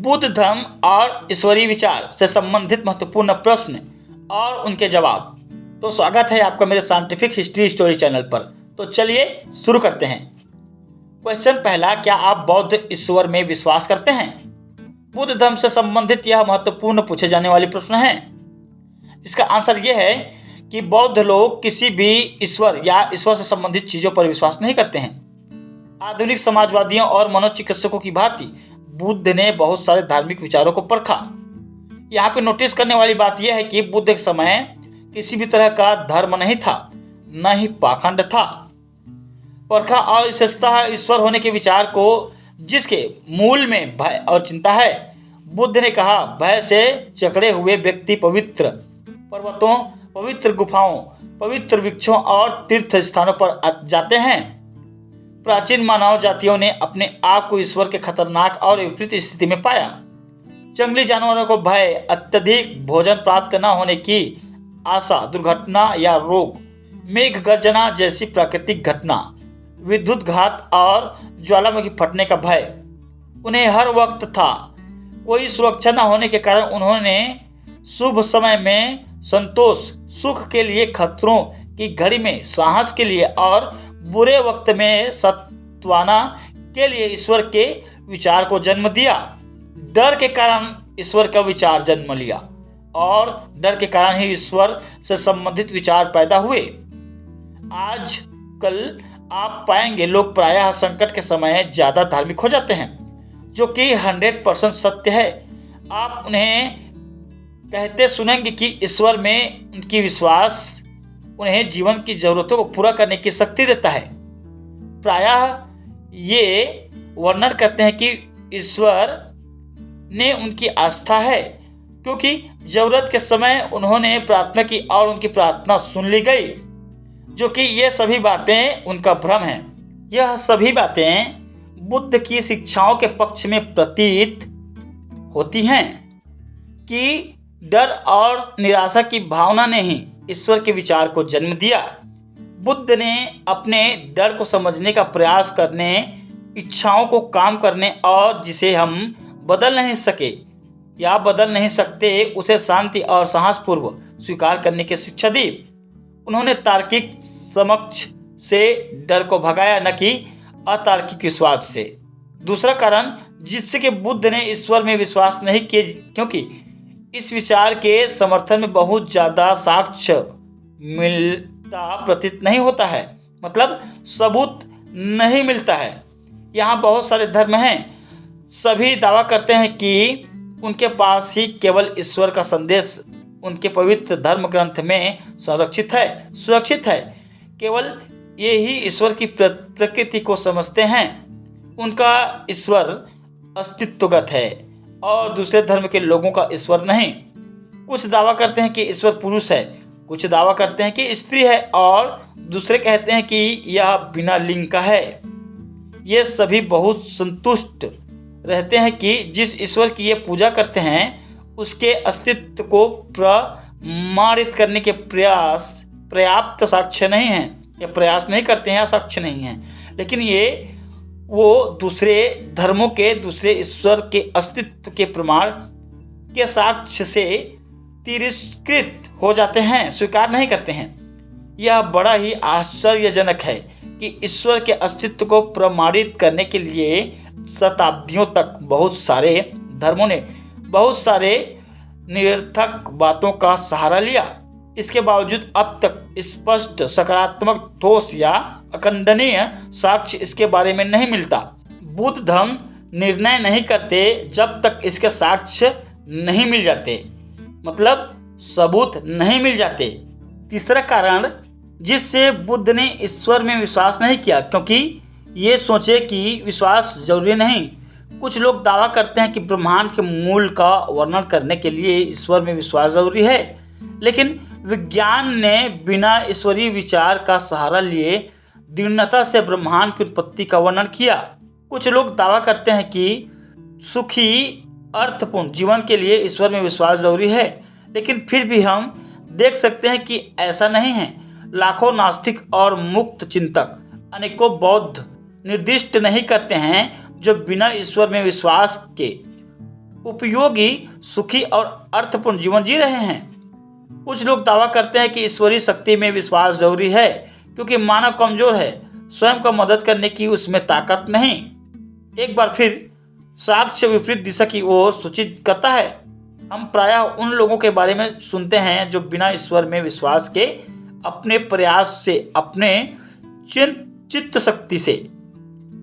बुद्ध धर्म और ईश्वरीय विचार से संबंधित महत्वपूर्ण प्रश्न और उनके जवाब। तो स्वागत है आपका मेरे साइंटिफिक हिस्ट्री स्टोरी चैनल पर। तो चलिए शुरू करते हैं। क्वेश्चन पहला, क्या आप बौद्ध ईश्वर में विश्वास करते हैं? बुद्ध धर्म से संबंधित यह महत्वपूर्ण पूछे जाने वाले प्रश्न है। इसका आंसर यह है कि बौद्ध लोग किसी भी ईश्वर या ईश्वर से संबंधित चीजों पर विश्वास नहीं करते हैं। आधुनिक समाजवादियों और मनोचिकित्सकों की भांति बुद्ध ने बहुत सारे धार्मिक विचारों को परखा। यहाँ पे नोटिस करने वाली बात यह है कि बुद्ध के समय किसी भी तरह का धर्म नहीं था, न ही पाखंड था। परखा और विशेषतः ईश्वर होने के विचार को, जिसके मूल में भय और चिंता है। बुद्ध ने कहा, भय से जकड़े हुए व्यक्ति पवित्र पर्वतों, पवित्र गुफाओं, पवित्र वृक्षों और तीर्थ स्थानों पर जाते हैं। प्राचीन मानव जातियों ने अपने आप को ईश्वर के खतरनाक और विपरीत स्थिति में पाया। जंगली जानवरों को भय, अत्यधिक भोजन प्राप्त न होने की आशा, दुर्घटना या रोग, मेघ गर्जना जैसी प्राकृतिक घटना, विद्युत घात और ज्वालामुखी फटने का भय उन्हें हर वक्त था। कोई सुरक्षा न होने के कारण उन्होंने शुभ समय में संतोष, सुख के लिए खतरों की घड़ी में साहस के लिए और बुरे वक्त में सत्वाना के लिए ईश्वर के विचार को जन्म दिया। डर के कारण ईश्वर का विचार जन्म लिया और डर के कारण ही ईश्वर से संबंधित विचार पैदा हुए। आजकल आप पाएंगे लोग प्रायः संकट के समय ज़्यादा धार्मिक हो जाते हैं, जो कि 100% सत्य है। आप उन्हें कहते सुनेंगे कि ईश्वर में उनकी विश्वास उन्हें जीवन की जरूरतों को पूरा करने की शक्ति देता है। प्रायः ये वर्णन करते हैं कि ईश्वर ने उनकी आस्था है, क्योंकि जरूरत के समय उन्होंने प्रार्थना की और उनकी प्रार्थना सुन ली गई। जो कि ये सभी बातें उनका भ्रम है। यह सभी बातें बुद्ध की शिक्षाओं के पक्ष में प्रतीत होती हैं कि डर और निराशा की भावना ने ही ईश्वर के विचार को जन्म दिया। बुद्ध ने अपने डर को समझने का प्रयास करने, इच्छाओं को काम करने और जिसे हम बदल नहीं सके या बदल नहीं सकते, उसे शांति और साहसपूर्व स्वीकार करने की शिक्षा दी। उन्होंने तार्किक समक्ष से डर को भगाया, न कि अतार्किक विश्वास से। दूसरा कारण जिससे कि बुद्ध ने ईश्वर में विश्वास नहीं किए, क्योंकि इस विचार के समर्थन में बहुत ज़्यादा साक्ष्य मिलता प्रतीत नहीं होता है, मतलब सबूत नहीं मिलता है। यहाँ बहुत सारे धर्म हैं, सभी दावा करते हैं कि उनके पास ही केवल ईश्वर का संदेश उनके पवित्र धर्म ग्रंथ में सुरक्षित है। केवल ये ही ईश्वर की प्रकृति को समझते हैं। उनका ईश्वर अस्तित्वगत है और दूसरे धर्म के लोगों का ईश्वर नहीं। कुछ दावा करते हैं कि ईश्वर पुरुष है, कुछ दावा करते हैं कि स्त्री है और दूसरे कहते हैं कि यह बिना लिंग का है। ये सभी बहुत संतुष्ट रहते हैं कि जिस ईश्वर की ये पूजा करते हैं उसके अस्तित्व को प्रमाणित करने के पर्याप्त साक्ष्य नहीं हैं, या प्रयास नहीं करते हैं या साक्ष्य नहीं हैं। लेकिन ये वो दूसरे धर्मों के दूसरे ईश्वर के अस्तित्व के प्रमाण के साक्ष्य से तिरस्कृत हो जाते हैं, स्वीकार नहीं करते हैं। यह बड़ा ही आश्चर्यजनक है कि ईश्वर के अस्तित्व को प्रमाणित करने के लिए शताब्दियों तक बहुत सारे धर्मों ने बहुत सारे निरर्थक बातों का सहारा लिया। इसके बावजूद अब तक स्पष्ट, सकारात्मक, ठोस या अखंडनीय साक्ष्य इसके बारे में नहीं मिलता। बुद्ध धर्म निर्णय नहीं करते जब तक इसके साक्ष्य नहीं मिल जाते, मतलब सबूत नहीं मिल जाते। तीसरा कारण जिससे बुद्ध ने ईश्वर में विश्वास नहीं किया, क्योंकि ये सोचे कि विश्वास जरूरी नहीं। कुछ लोग दावा करते हैं कि ब्रह्मांड के मूल का वर्णन करने के लिए ईश्वर में विश्वास जरूरी है, लेकिन विज्ञान ने बिना ईश्वरीय विचार का सहारा लिए दृढ़ता से ब्रह्मांड की उत्पत्ति का वर्णन किया। कुछ लोग दावा करते हैं कि सुखी, अर्थपूर्ण जीवन के लिए ईश्वर में विश्वास जरूरी है, लेकिन फिर भी हम देख सकते हैं कि ऐसा नहीं है। लाखों नास्तिक और मुक्त चिंतक, अनेकों बौद्ध निर्दिष्ट नहीं करते हैं जो बिना ईश्वर में विश्वास के उपयोगी, सुखी और अर्थपूर्ण जीवन जी रहे हैं। कुछ लोग दावा करते हैं कि ईश्वरीय शक्ति में विश्वास जरूरी है क्योंकि मानव कमजोर है, स्वयं को मदद करने की उसमें ताकत नहीं। एक बार फिर साक्ष्य विपरीत दिशा की ओर सूचित करता है। हम प्रायः उन लोगों के बारे में सुनते हैं जो बिना ईश्वर में विश्वास के अपने प्रयास से, अपने चित्त शक्ति से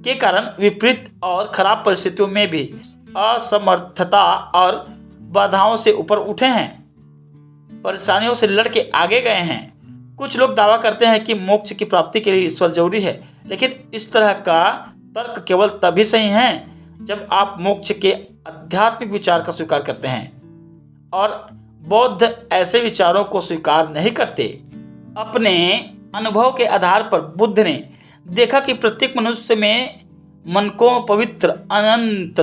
के कारण विपरीत और खराब परिस्थितियों में भी असमर्थता और बाधाओं से ऊपर उठे हैं, परेशानियों से लड़ के आगे गए हैं। कुछ लोग दावा करते हैं कि मोक्ष की प्राप्ति के लिए ईश्वर जरूरी है, लेकिन इस तरह का तर्क केवल तभी सही है जब आप मोक्ष के आध्यात्मिक विचार का स्वीकार करते हैं, और बौद्ध ऐसे विचारों को स्वीकार नहीं करते। अपने अनुभव के आधार पर बुद्ध ने देखा कि प्रत्येक मनुष्य में मन को पवित्र, अनंत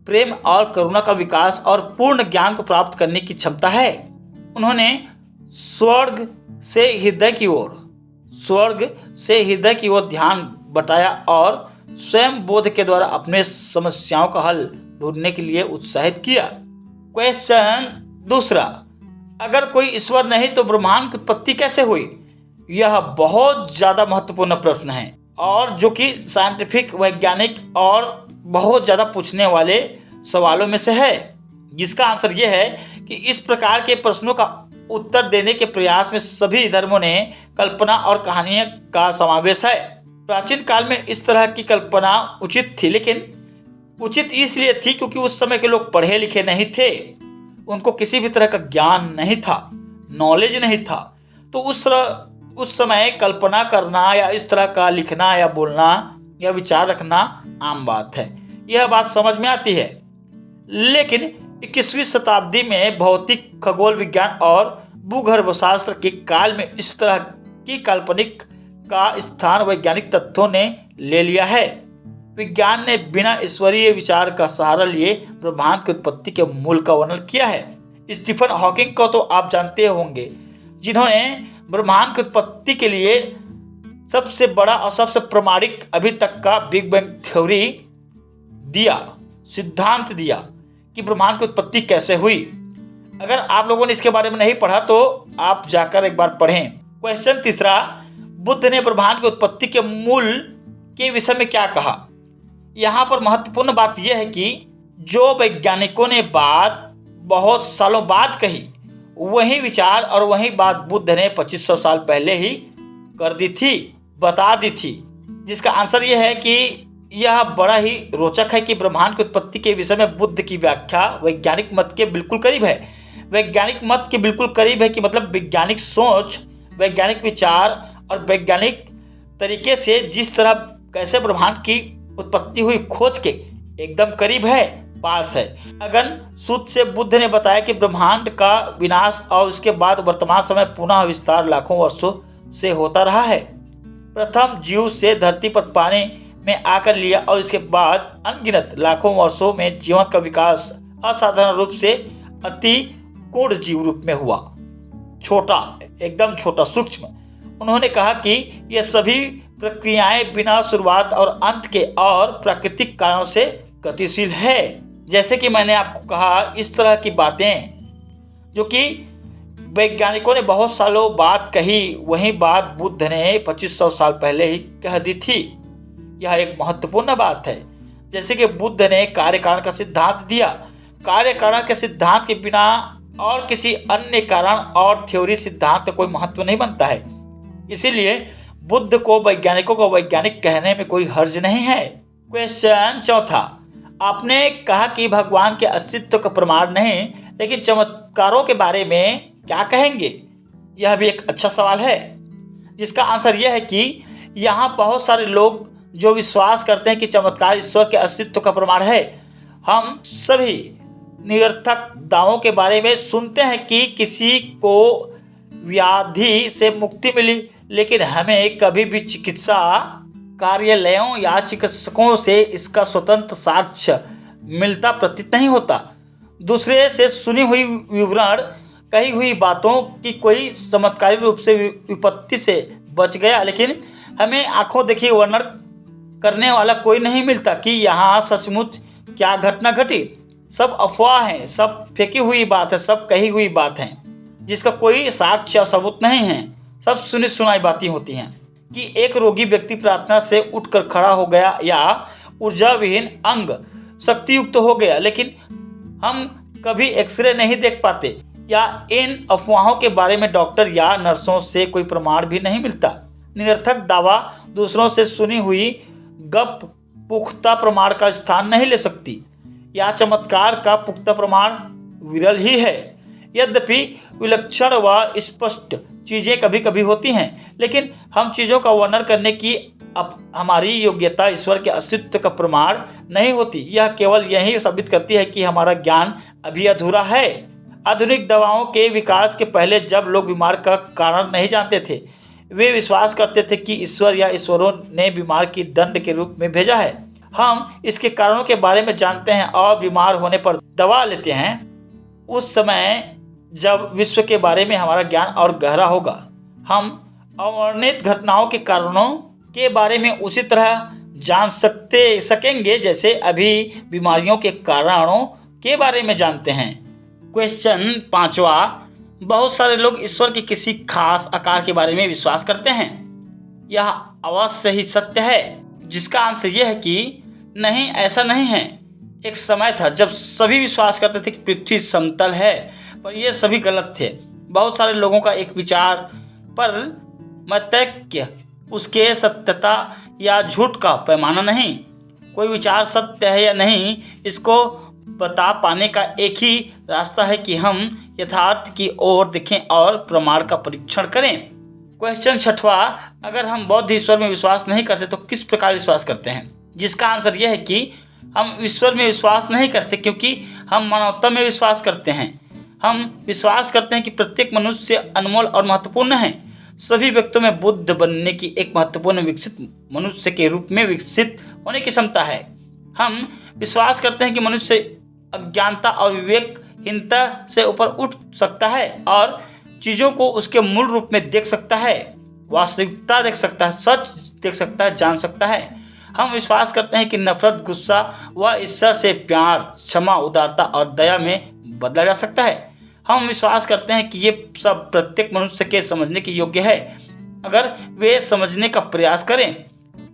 प्रेम और करुणा का विकास और पूर्ण ज्ञान को प्राप्त करने की क्षमता है। उन्होंने स्वर्ग से हृदय की ओर ध्यान बटाया और स्वयं बोध के द्वारा अपने समस्याओं का हल ढूंढने के लिए उत्साहित किया। क्वेश्चन दूसरा, अगर कोई ईश्वर नहीं तो ब्रह्मांड की उत्पत्ति कैसे हुई? यह बहुत ज़्यादा महत्वपूर्ण प्रश्न है और जो कि साइंटिफिक, वैज्ञानिक और बहुत ज़्यादा पूछने वाले सवालों में से है, जिसका आंसर यह है कि इस प्रकार के प्रश्नों का उत्तर देने के प्रयास में सभी धर्मों ने कल्पना और कहानियों का समावेश है। प्राचीन काल में इस तरह की कल्पना उचित थी, लेकिन उचित इसलिए थी क्योंकि उस समय के लोग पढ़े लिखे नहीं थे, उनको किसी भी तरह का ज्ञान नहीं था, नॉलेज नहीं था। तो उस समय कल्पना करना या इस तरह का लिखना या बोलना या विचार रखना आम बात है। यह बात समझ में आती है। लेकिन 21वीं शताब्दी में भौतिक, खगोल विज्ञान और भूगर्भशास्त्र के काल में इस तरह की काल्पनिक का स्थान वैज्ञानिक तथ्यों ने ले लिया है। विज्ञान ने बिना ईश्वरीय विचार का सहारा लिए ब्रह्मांड की उत्पत्ति के मूल का वर्णन किया है। स्टीफन हॉकिंग को तो आप जानते होंगे, जिन्होंने ब्रह्मांड की उत्पत्ति के लिए सबसे बड़ा और सबसे प्रामाणिक अभी तक का बिग बैंग थ्योरी सिद्धांत दिया कि ब्रह्मांड की उत्पत्ति कैसे हुई। अगर आप लोगों ने इसके बारे में नहीं पढ़ा तो आप जाकर एक बार पढ़ें। क्वेश्चन तीसरा, बुद्ध ने ब्रह्मांड की उत्पत्ति के मूल के विषय में क्या कहा? यहाँ पर महत्वपूर्ण बात यह है कि जो वैज्ञानिकों ने बात बहुत सालों बाद कही, वही विचार और वही बात बुद्ध ने 2500 साल पहले ही बता दी थी, जिसका आंसर यह है कि यह बड़ा ही रोचक है कि ब्रह्मांड की उत्पत्ति के विषय में बुद्ध की व्याख्या वैज्ञानिक मत के बिल्कुल करीब है। वैज्ञानिक मत के बिल्कुल करीब है कि मतलब वैज्ञानिक सोच, वैज्ञानिक विचार और वैज्ञानिक तरीके से जिस तरह कैसे ब्रह्मांड की उत्पत्ति हुई खोज के एकदम करीब है, पास है। अगन सूत्र से बुद्ध ने बताया कि ब्रह्मांड का विनाश और उसके बाद वर्तमान समय पुनः विस्तार लाखों वर्षों से होता रहा है। प्रथम जीव से धरती पर पानी में आकर लिया और इसके बाद अनगिनत लाखों वर्षों में जीवन का विकास असाधारण रूप से अति गूढ़ जीव रूप में हुआ, छोटा, एकदम छोटा, सूक्ष्म। उन्होंने कहा कि ये सभी प्रक्रियाएं बिना शुरुआत और अंत के और प्राकृतिक कारणों से गतिशील है। जैसे कि मैंने आपको कहा, इस तरह की बातें जो कि वैज्ञानिकों ने बहुत सालों बाद कही, वही बात बुद्ध ने 2500 साल पहले ही कह दी थी। यह एक महत्वपूर्ण बात है। जैसे कि बुद्ध ने कार्य कारण का सिद्धांत दिया, कार्य कारण के सिद्धांत के बिना और किसी अन्य कारण और थ्योरी सिद्धांत का कोई महत्व नहीं बनता है। इसीलिए बुद्ध को वैज्ञानिकों को वैज्ञानिक कहने में कोई हर्ज नहीं है। क्वेश्चन चौथा, आपने कहा कि भगवान के अस्तित्व का प्रमाण नहीं, लेकिन चमत्कारों के बारे में क्या कहेंगे? यह भी एक अच्छा सवाल है, जिसका आंसर यह है कि यहाँ बहुत सारे लोग जो विश्वास करते हैं कि चमत्कार ईश्वर के अस्तित्व का प्रमाण है। हम सभी निरर्थक दावों के बारे में सुनते हैं कि किसी को व्याधि से मुक्ति मिली, लेकिन हमें कभी भी चिकित्सा कार्यालयों या चिकित्सकों से इसका स्वतंत्र साक्ष्य मिलता प्रतीत नहीं होता। दूसरे से सुनी हुई विवरण, कही हुई बातों की कोई चमत्कारी रूप से विपत्ति से बच गया, लेकिन हमें आंखों देखी वर्णन करने वाला कोई नहीं मिलता कि यहाँ सचमुच क्या घटना घटी। सब अफवाह है, सब फेंकी हुई बात है, सब कही हुई बात है जिसका कोई साक्ष्य सबूत नहीं है। सब सुनी सुनाई बातें होती हैं कि एक रोगी व्यक्ति प्रार्थना से उठकर खड़ा हो गया या ऊर्जा विहीन अंग शक्तियुक्त हो गया, लेकिन हम कभी एक्सरे नहीं देख पाते या इन अफवाहों के बारे में डॉक्टर या नर्सों से कोई प्रमाण भी नहीं मिलता। निरर्थक दावा दूसरों से सुनी हुई गप पुख्ता प्रमाण का स्थान नहीं ले सकती। यह चमत्कार का पुख्ता प्रमाण विरल ही है। यद्यपि विलक्षण व स्पष्ट चीज़ें कभी कभी होती हैं, लेकिन हम चीज़ों का वर्णन करने की हमारी योग्यता ईश्वर के अस्तित्व का प्रमाण नहीं होती। यह केवल यही साबित करती है कि हमारा ज्ञान अभी अधूरा है। आधुनिक दवाओं के विकास के पहले जब लोग बीमार का कारण नहीं जानते थे, वे विश्वास करते थे कि ईश्वर या ईश्वरों ने बीमार की दंड के रूप में भेजा है। हम इसके कारणों के बारे में जानते हैं और बीमार होने पर दवा लेते हैं। उस समय जब विश्व के बारे में हमारा ज्ञान और गहरा होगा, हम अवर्णित घटनाओं के कारणों के बारे में उसी तरह जान सकेंगे जैसे अभी बीमारियों के कारणों के बारे में जानते हैं। क्वेश्चन 5वां, बहुत सारे लोग ईश्वर के किसी खास आकार के बारे में विश्वास करते हैं। यह अवश्य ही सत्य है, जिसका आंसर यह है कि नहीं, ऐसा नहीं है। एक समय था जब सभी विश्वास करते थे कि पृथ्वी समतल है, पर ये सभी गलत थे। बहुत सारे लोगों का एक विचार पर मतैक्य उसके सत्यता या झूठ का पैमाना नहीं। कोई विचार सत्य है या नहीं, इसको बता पाने का एक ही रास्ता है कि हम यथार्थ की ओर देखें और प्रमाण का परीक्षण करें। क्वेश्चन 6वां, अगर हम बौद्ध ईश्वर में विश्वास नहीं करते तो किस प्रकार विश्वास करते हैं? जिसका आंसर यह है कि हम ईश्वर में विश्वास नहीं करते क्योंकि हम मानवता में विश्वास करते हैं। हम विश्वास करते हैं कि प्रत्येक मनुष्य अनमोल और महत्वपूर्ण है। सभी व्यक्तियों में बुद्ध बनने की एक महत्वपूर्ण विकसित मनुष्य के रूप में विकसित होने की क्षमता है। हम विश्वास करते हैं कि मनुष्य अज्ञानता और विवेकहीनता से ऊपर उठ सकता है और चीज़ों को उसके मूल रूप में देख सकता है, वास्तविकता देख सकता है, सच देख सकता है, जान सकता है। हम विश्वास करते हैं कि नफरत, गुस्सा व ईश्वर से प्यार, क्षमा, उदारता और दया में बदला जा सकता है। हम विश्वास करते हैं कि ये सब प्रत्येक मनुष्य के समझने के योग्य है अगर वे समझने का प्रयास करें।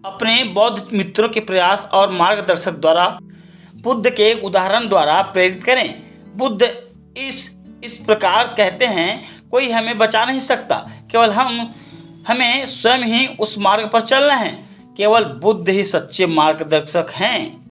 अपने बौद्ध मित्रों के प्रयास और मार्गदर्शक द्वारा बुद्ध के उदाहरण द्वारा प्रेरित करें। बुद्ध इस प्रकार कहते हैं, कोई हमें बचा नहीं सकता, केवल हमें स्वयं ही उस मार्ग पर चलना है। केवल बुद्ध ही सच्चे मार्गदर्शक हैं।